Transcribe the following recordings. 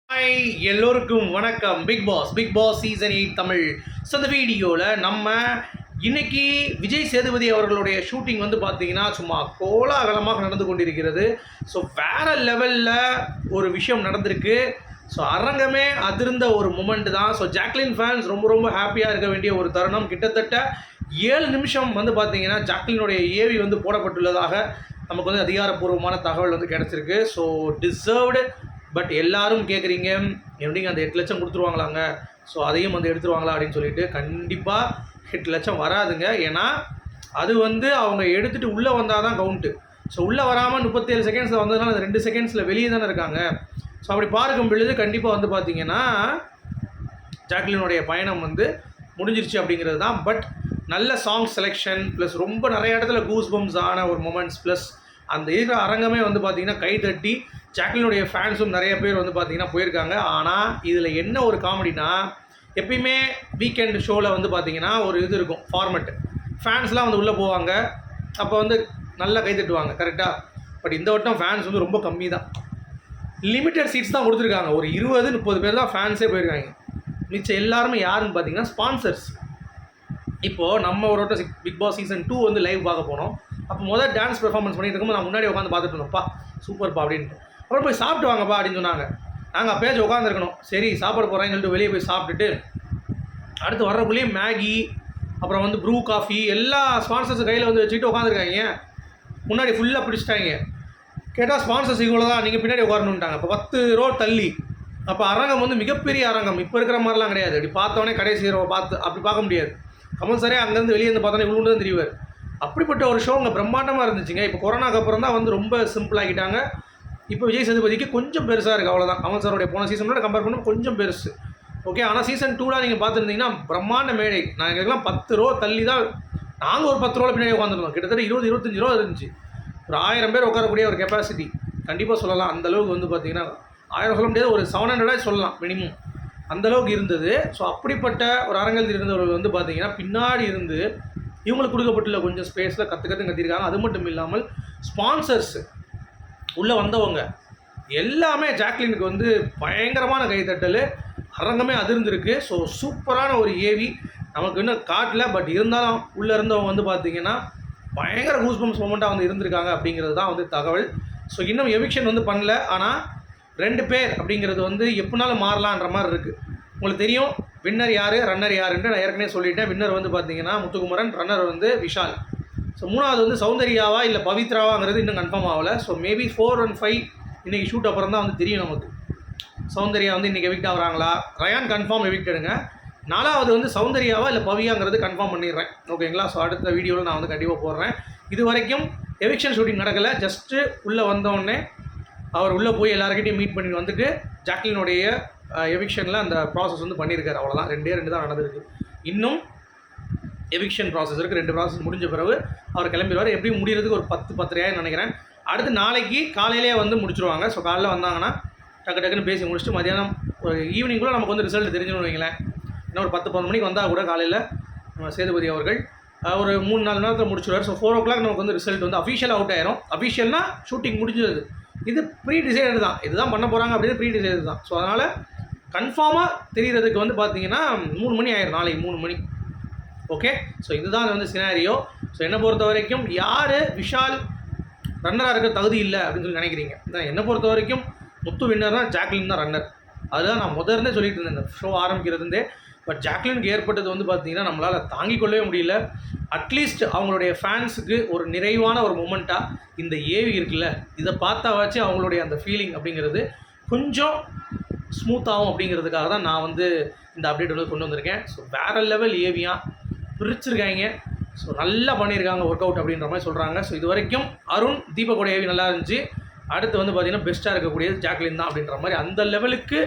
Hi எல்லோருக்கும் வணக்கம். Bigg Boss season 8 Tamil. So இந்த வீடியோவில் நம்ம இன்னைக்கு விஜய் சேதுபதி அவர்களுடைய ஷூட்டிங் வந்து பார்த்தீங்கன்னா சும்மா கோலாகலமாக நடந்து கொண்டிருக்கிறது. ஸோ வேறு லெவலில் ஒரு விஷயம் நடந்திருக்கு. ஸோ அரங்கமே அதிர்ந்த ஒரு மூமெண்ட் தான். ஸோ ஜாக்லின் ஃபேன்ஸ் ரொம்ப ஹாப்பியாக இருக்க வேண்டிய ஒரு தருணம். கிட்டத்தட்ட 7 நிமிஷம் வந்து பார்த்தீங்கன்னா ஜாக்லினுடைய ஏவி வந்து போடப்பட்டுள்ளதாக நமக்கு வந்து அதிகாரப்பூர்வமான தகவல் வந்து கிடச்சிருக்கு. So deserved. பட் எல்லாரும் கேட்குறீங்க எப்படிங்க அந்த 8 லட்சம் கொடுத்துருவாங்களாங்க, ஸோ அதையும் வந்து எடுத்துருவாங்களா அப்படின்னு சொல்லிட்டு. கண்டிப்பாக 8 லட்சம் வராதுங்க. ஏன்னா அது வந்து அவங்க எடுத்துகிட்டு உள்ளே வந்தால் தான் கவுண்ட்டு. ஸோ உள்ளே வராமல் 37 செகண்ட்ஸில் வந்ததுனால அந்த 2 செகண்ட்ஸில் வெளியே தானே இருக்காங்க. ஸோ அப்படி பார்க்கும் பொழுது கண்டிப்பாக வந்து பார்த்திங்கன்னா ஜாக்லினுடைய பயணம் வந்து முடிஞ்சிருச்சு அப்படிங்கிறது தான். பட் நல்ல சாங் செலெக்ஷன் ப்ளஸ் ரொம்ப நிறைய இடத்துல கூஸ் பம்ஸ் ஆன ஒரு மொமெண்ட்ஸ் ப்ளஸ் அந்த இருக்கிற அரங்கமே வந்து பார்த்திங்கன்னா கை தட்டி ஜாக்லினுடைய ஃபேன்ஸும் நிறைய பேர் வந்து பார்த்திங்கன்னா போயிருக்காங்க. ஆனால் இதில் என்ன ஒரு காமெடினா, எப்பயுமே வீக்கெண்ட் ஷோவில் வந்து பார்த்திங்கன்னா ஒரு இது இருக்கும் ஃபார்மெட்டு. ஃபேன்ஸ்லாம் வந்து உள்ளே போவாங்க, அப்போ வந்து நல்லா கை தட்டுவாங்க கரெக்டாக. பட் இந்த வட்டம் ஃபேன்ஸ் வந்து ரொம்ப கம்மி தான். லிமிட்டட் சீட்ஸ் தான் கொடுத்துருக்காங்க. ஒரு 20-30 பேர் தான் ஃபேன்ஸே போயிருக்காங்க. மிச்சம் எல்லாருமே யாருன்னு பார்த்தீங்கன்னா ஸ்பான்சர்ஸ். இப்போது நம்ம ஒரு வட்டம் பிக் பாஸ் சீசன் 2 வந்து லைவ் பார்க்க போனோம். அப்போ டான்ஸ் பெர்ஃபார்மன்ஸ் பண்ணிட்டு இருக்கும்போது நான் முன்னாடி உட்காந்து பார்த்துட்டு இருந்தோம்ப்பா சூப்பர்ப்பா அப்படின்ட்டு. அப்புறம் போய் சாப்பிட்டு வாங்கப்பா அப்படின்னு சொன்னாங்க. நாங்கள் அப்போயாச்சும் உட்காந்துருக்கணும். சரி சாப்பாடு போகிறேன்னு சொல்லிட்டு வெளியே போய் சாப்பிட்டுட்டு அடுத்து வர்றக்குள்ளேயே மேகி அப்புறம் வந்து ப்ரூ காஃபி எல்லா ஸ்பான்சர்ஸ் கையில் வந்து வச்சுக்கிட்டு உட்காந்துருக்காங்க. முன்னாடி ஃபுல்லாக பிடிச்சிட்டாங்க. கேட்டால் ஸ்பான்சர்ஸ் இவ்வளோ தான், நீங்கள் பின்னாடி உட்காரணுன்ட்டாங்க. இப்போ 10 ரோ தள்ளி. அப்போ அரங்கம் வந்து மிகப்பெரிய அரங்கம், இப்போ இருக்கிற மாதிரிலாம் கிடையாது. அப்படி பார்த்தோன்னே கடைசி ஹீரோவை பார்த்து அப்படி பார்க்க முடியாது. கம்பல்சரியாக அங்கேருந்து வெளியே இருந்து பார்த்தோன்னே இவ்வளோ தான் தெரிவார். அப்படிப்பட்ட ஒரு ஷோ அங்கே பிரம்மாண்டமாக இருந்துச்சுங்க. இப்போ கொரோனாக்கு அப்புறம் தான் வந்து ரொம்ப சிம்பிளாகிட்டாங்க. இப்போ விஜய் சேதுபதிக்கு கொஞ்சம் பெருசாக இருக்குது, அவ்வளோதான். கமல் சாரோடைய போன சீசனோட கம்பேர் பண்ணும் கொஞ்சம் பெருசு. ஓகே, ஆனால் சீசன் 2 நீங்கள் பார்த்துருந்தீங்கன்னா பிரம்மாண்ட மேடை. நான் எங்களுக்குலாம் 10 ரோ தள்ளி தான் நாங்கள் ஒரு 10 ரோவில் பின்னாடி உட்காந்துருந்தோம். கிட்டத்தட்ட 20-25 ரோ இருந்துச்சு. ஒரு 1000 பேர் உட்காரக்கூடிய ஒரு கெப்பாசிட்டி கண்டிப்பாக சொல்லலாம். அந்தளவுக்கு வந்து பார்த்திங்கன்னா 1000 சொல்ல முடியாது, ஒரு 700 சொல்லலாம் மினிமம், அந்தளவுக்கு இருந்தது. ஸோ அப்படிப்பட்ட ஒரு அரங்கத்தில் இருந்தவர்கள் வந்து பார்த்திங்கன்னா பின்னாடி இருந்து இவங்களுக்கு கொடுக்கப்பட்டுள்ள கொஞ்சம் ஸ்பேஸில் கற்றுருக்காங்க. அது மட்டும் இல்லாமல் ஸ்பான்சர்ஸ் உள்ளே வந்தவங்க எல்லாமே ஜாக்லினுக்கு வந்து பயங்கரமான கைத்தட்டல். அரங்கமே அதிர்ந்துருக்கு. ஸோ சூப்பரான ஒரு ஏவி நமக்கு இன்னும் காட்டல. பட் இருந்தாலும் உள்ளே இருந்தவங்க வந்து பார்த்திங்கன்னா பயங்கர கூஸ்பம்ஸ் மொமெண்ட்டாக வந்து இருந்திருக்காங்க அப்படிங்கிறது தான் வந்து தகவல். ஸோ இன்னும் எவிக்ஷன் வந்து பண்ணல. ஆனால் 2 பேர் அப்படிங்கிறது வந்து எப்படினாலும் மாறலான்ற மாதிரி இருக்குது. உங்களுக்கு தெரியும் வின்னர் யார் ரன்னர் யாருன்ட்டு நான் ஏற்கனவே சொல்லிட்டேன். வின்னர் வந்து பார்த்திங்கன்னா முத்துக்குமரன், ரன்னர் வந்து விஷால். ஸோ 3வது வந்து சௌந்தர்யாவா இல்லை பவித்ராவாங்கிறது இன்னும் கன்ஃபார்ம் ஆகலை. ஸோ மேபி 4 and 5 இன்றைக்கி ஷூட் அப்புறம் தான் வந்து தெரியும் நமக்கு. சௌந்தர்யா வந்து இன்றைக்கி எவிக்ட் ஆகிறாங்களா, ரயான் கன்ஃபார்ம் எவிக்ட் எடுங்க. 4வது வந்து சௌந்தர்யாவா இல்லை பவியாங்கிறது கன்ஃபார்ம் பண்ணிடுறேன். ஓகேங்களா. ஸோ அடுத்த வீடியோவில் நான் வந்து கண்டிப்பாக போடுறேன். இது வரைக்கும் எவிக்ஷன் ஷூட்டிங் நடக்கலை. ஜஸ்ட்டு உள்ளே வந்தோடனே அவர் உள்ளே போய் எல்லாருக்கிட்டையும் மீட் பண்ணிட்டு வந்துட்டு ஜாக்லினுடைய எவிக்ஷனில் அந்த ப்ராசஸ் வந்து பண்ணியிருக்காரு. அவ்வளோதான். 2 தான் நடந்திருக்கு. இன்னும் எவிக்ஷன் ப்ராசஸ் இருக்குது. 2 ப்ராசஸ் முடிஞ்ச பிறகு அவர் கிளம்பிடுவார். எப்படியும் முடிகிறதுக்கு ஒரு 10-10:30 நினைக்கிறேன். அடுத்து நாளைக்கு காலையிலே வந்து முடிச்சுருவாங்க. ஸோ காலையில் வந்தாங்கன்னா டக்குன்னு பேசி முடிச்சுட்டு மதியானம் ஒரு ஈவினிங்குள்ளே நமக்கு வந்து ரிசல்ட் தெரிஞ்சுன்னு வைங்களேன். இன்னும் ஒரு 10-11 மணிக்கு வந்தால் கூட காலையில் நம்ம சேதுபதி அவர்கள் ஒரு 3-4 நேரத்தில் முடிச்சுடுவார். ஸோ 4 o'clock நமக்கு வந்து ரிசல்ட் வந்து அஃபிஷியல் அவுட் ஆயிரும். அஃபிஷியல்னால் ஷூட்டிங் முடிஞ்சது. இது ப்ரீ டிசைடு தான். இதுதான் பண்ண போகிறாங்க அப்படின்னு ப்ரீ டிசைடு தான். ஸோ அதனால் கன்ஃபார்மாக தெரிகிறதுக்கு வந்து பார்த்தீங்கன்னா 3 மணி ஆயிரும். நாளைக்கு 3 மணி. ஓகே. ஸோ இதுதான் வந்து சினாரியோ. ஸோ என்னை பொறுத்த வரைக்கும் யார் விஷால் ரன்னராக இருக்க தகுதி இல்லை அப்படின்னு சொல்லி நினைக்கிறீங்க? என்னை பொறுத்த வரைக்கும் முத்து வின்னர் தான், ஜாக்லின் தான் ரன்னர். அதுதான் நான் முதல்ல சொல்லிட்டு இருந்தேன் இந்த ஷோ ஆரம்பிக்கிறதுந்தே. பட் ஜாக்லினுக்கு ஏற்பட்டது வந்து பார்த்திங்கன்னா நம்மளால் தாங்கிக் கொள்ளவே முடியல. அட்லீஸ்ட் அவங்களுடைய ஃபேன்ஸுக்கு ஒரு நிறைவான ஒரு மூமெண்ட்டாக இந்த ஏவி இருக்குல்ல, இதை பார்த்தா வச்சு அவங்களுடைய அந்த ஃபீலிங் அப்படிங்கிறது கொஞ்சம் ஸ்மூத்தாகும் அப்படிங்கிறதுக்காக தான் நான் வந்து இந்த அப்டேட் வந்து கொண்டு வந்திருக்கேன். ஸோ வேறு லெவல் ஏவியாக பிரிச்சிருக்காங்க. ஸோ நல்லா பண்ணியிருக்காங்க ஒர்க் அவுட் அப்படின்ற மாதிரி சொல்கிறாங்க. ஸோ இது வரைக்கும் அருண் தீபக்கோட ஏவி நல்லா இருந்துச்சு. அடுத்து வந்து பார்த்திங்கன்னா பெஸ்ட்டாக இருக்கக்கூடியது ஜாக்லின் தான் அப்படின்ற மாதிரி அந்த லெவலுக்கு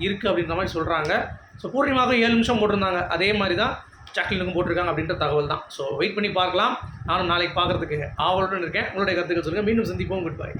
இருக்குது அப்படின்ற மாதிரி சொல்கிறாங்க. ஸோ பூர்ணிமாவுக்கு 7 நிமிஷம் போட்டிருந்தாங்க. அதே மாதிரி தான் ஜாக்லினுக்கும் போட்டிருக்காங்க அப்படின்ற தகவல் தான். ஸோ வெயிட் பண்ணி பார்க்கலாம். நானும் நாளைக்கு பார்க்குறதுக்கு ஆவலுடன் இருக்கேன். உங்களுடைய கருத்துக்கள் சொல்லுங்கள். மீண்டும் சந்திப்போம். Good bye.